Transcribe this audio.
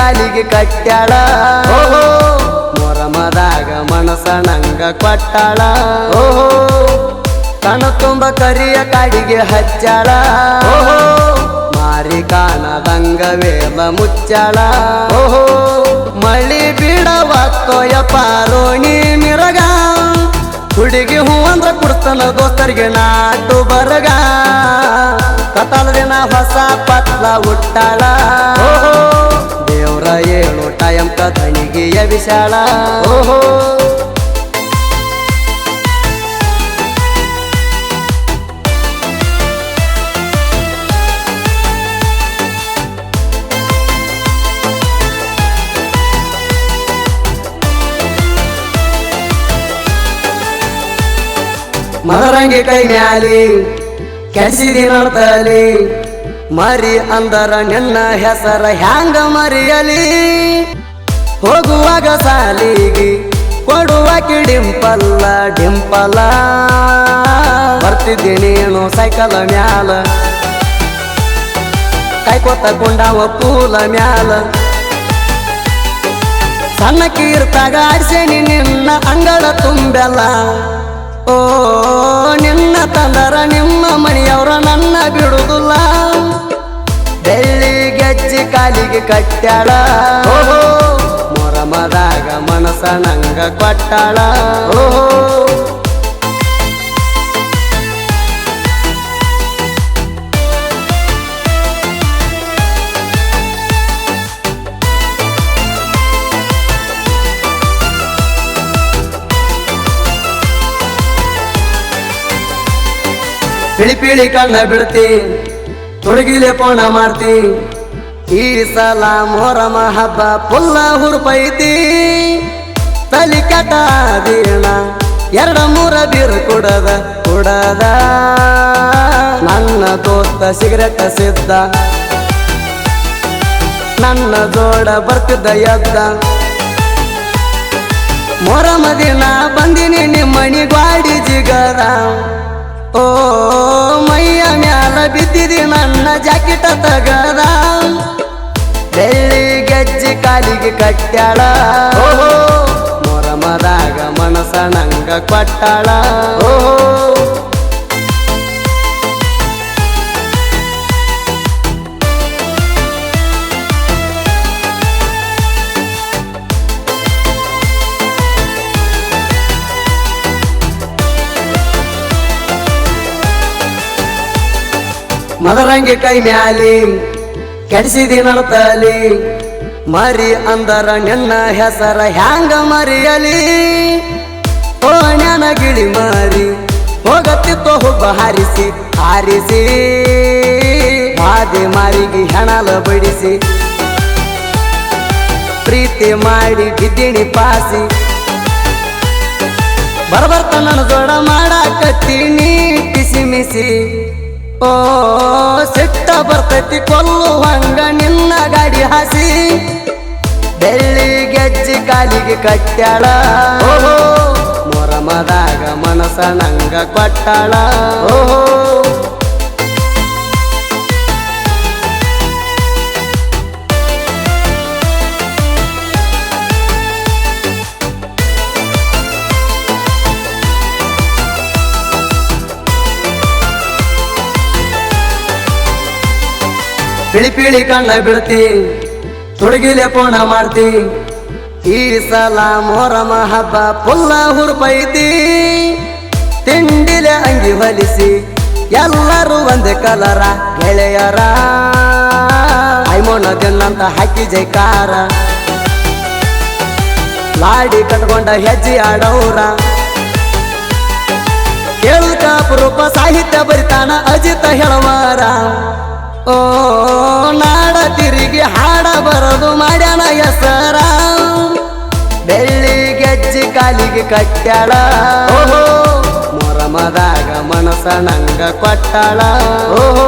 ಕಾಲಿಗೆ ಕಟ್ಟ್ಯಾಳ ಓಹೋ ಮೊರಮದಾಗ ಮನಸ ನಂಗ ಕೊಟ್ಟಾಳ ಓಹೋ ಕಣ ತುಂಬ ಕರಿಯ ಕಾಡಿಗೆ ಹಚ್ಚಾಳ ಓಹೋ ಮಾರಿ ಕಾಣದಂಗ ವೇಲ ಮುಚ್ಚಾಳ ಓಹೋ ಮಳಿ ಬಿಡವತ್ತೋಯ ಪಾರೋಣಿ ಮಿರಗ ಹುಡುಗಿ ಹೂ ಅಂದ್ರ ಕುಡ್ತನ ದೋಸ್ತರಿಗೆ ನಾಟು ಬರಗ ಕತ್ತಲ ದಿನ ಹೊಸ ಪತ್ಲ ಹುಟ್ಟಾಳ ಓಹೋ ದೇವ್ರ ಏಳು ಟೈಮ್ ಕದಣಿಗೆಯ ವಿಶಾಲ ಓಹೋ ಮದರಂಗಿ ಕೈ ಮ್ಯಾಲಿ ಕೆಡಿಸಿದಿ ನೋಡ್ತಲಿ ಮರಿ ಅಂದರ ನಿನ್ನ ಹೆಸರ ಹ್ಯಾಂಗ ಮರಿಯಲಿ ಹೋಗುವಾಗ ಸಾಲಿಗಿ ಕೊಡುವ ಡಿಂಪಲ್ಲ ಡಿಂಪಲ್ಲ ಬರ್ತಿದ್ದಿ ನೀನು ಸೈಕಲ್ ಮ್ಯಾಲ ಕೈಕೊತ್ತ ಕುಂಡಾವ ಪೂಲ ಮ್ಯಾಲ ಸಣ್ಣ ಕೀರ್ತಾಗ ಆಡ್ಸೇನಿ ನಿನ್ನ ಅಂಗಳ ತುಂಬೆಲ್ಲ ಓ ನಿನ್ನ ತಂದರ ನಿಮ್ಮ ಮನೆಯವ್ರ ನನ್ನ ಬಿಡುದಿಲ್ಲ ಬೆಳ್ಳಿ ಗೆಜ್ಜಿ ಕಾಲಿಗೆ ಕಟ್ಟ್ಯಾಳ ಓಹೋ ಮೊರಮದಾಗ ಮನಸ ನಂಗ ಕೊಟ್ಟಾಳ ಓಹೋ ಪಿಳಿ ಪಿಳಿ ಕಣ್ಣ ಬಿಡ್ತಿ ತುಡುಗಿಲೆ ಪೋಣ ಮಾಡ್ತಿ ಈ ಸಲ ಮೊರಮ ಹಬ್ಬ ಪುಲ್ಲ ಹುರುಪೈತಿ ತಲಿ ಕೆಟ್ಟ ಬೀಣ ಎರಡ ಮೂರ ಬೀರು ಕುಡದ ನನ್ನ ದೋಸ್ತ ಸಿಗರೆಟ್ ಸಿದ್ದ ನನ್ನ ಜೋಡ ಬರ್ತಿದ್ದ ಎದ್ದ ಮೊರಮ ದಿನ ಬಂದಿನಿ ನಿಮ್ಮಣಿ ಗ್ವಾಡಿ ಜಿಗದ ಓ ಮೈಯ ಮ್ಯಾಲ ಬಿದ್ದಿದಿ ನನ್ನ ಜಾಕೆಟ ತಗದ ಬೆಳ್ಳಿ ಗೆಜ್ಜಿ ಕಾಲಿಗೆ ಕಟ್ಟ್ಯಾಳ ಓಹೋ ಮೊರಮದಾಗ ಮನಸ ನಂಗ ಕೊಟ್ಟಾಳ ಓಹೋ ಮದರಂಗಿ ಕೈ ಮ್ಯಾಲಿ ಕೆಡಿಸಿದಿ ನಡ್ತಲಿ ಮರಿ ಅಂದರ ನಿನ್ನ ಹೆಸರ ಹ್ಯಾಂಗ ಮರಿಯಲಿ ಓ ಗಿಳಿ ಮಾರಿ ಹೋಗತ್ತಿತ್ತು ಹುಬ್ಬ ಹಾರಿಸಿ ಹಾರಿಸಿ ಹಾದಿ ಮಾರಿಗೆ ಹೆಣಲ ಬಡಿಸಿ ಪ್ರೀತಿ ಮಾಡಿ ಬಿದ್ದಿಣಿ ಪಾಸಿ ಬರ್ಬರ್ತ ನನ್ನ ಜೋಡ ಮಾಡಾಕತ್ತೀನಿ ಟಿಸಿ ಮಿಸಿ ಓ ಸಿಟ್ಟ ಬರ್ತೈತಿ ಕೊಲ್ಲುವಂಗ ನಿನ್ನ ಗಾಡಿ ಹಾಸಿ ಬೆಳ್ಳಿ ಗೆಜ್ಜಿ ಕಾಲಿಗೆ ಕಟ್ಟ್ಯಾಳ ಓಹೋ ಮೊರಮದಾಗ ಮನಸ ನಂಗ ಕೊಟ್ಟಾಳ ಓಹೋ ಪಿಳಿ ಪಿಳಿ ಕಣ್ಣ ಬಿಡ್ತಿ ತುಡುಗಿಲೆ ಪೋಣ ಮಾಡ್ತಿ ಈ ಸಲ ಮೊರಮ ಹಬ್ಬ ಪುಲ್ಲ ಹುರುಪೈತಿ ತಿಂಡಿಲೆ ಅಂಗಿ ಹೊಲಿಸಿ ಎಲ್ಲರೂ ಒಂದೇ ಕಲರ ಗೆಳೆಯರ ಐಮೋನ ದಿನಂತ ಹಾಕಿ ಜೈಕಾರ ಲಾಡಿ ಕಟ್ಕೊಂಡ ಹೆಜ್ಜೆ ಆಡೌರ ಕೇಳುತ್ತ ಅಪರೂಪ ಸಾಹಿತ್ಯ ಬರಿತಾನ ಅಜಿತ ಹೇಳವಾರ ಓ ನಾಡ ತಿರುಗಿ ಹಾಡ ಬರೋದು ಮಾಡ್ಯಾನ ಹೆಸರ ಬೆಳ್ಳಿ ಗೆಜ್ಜಿ ಕಾಲಿಗೆ ಕಟ್ಟ್ಯಾಳ ಓಹೋ ಮೊರಮದಾಗ ಮನಸ ನಂಗ ಕೊಟ್ಟಾಳ ಓಹೋ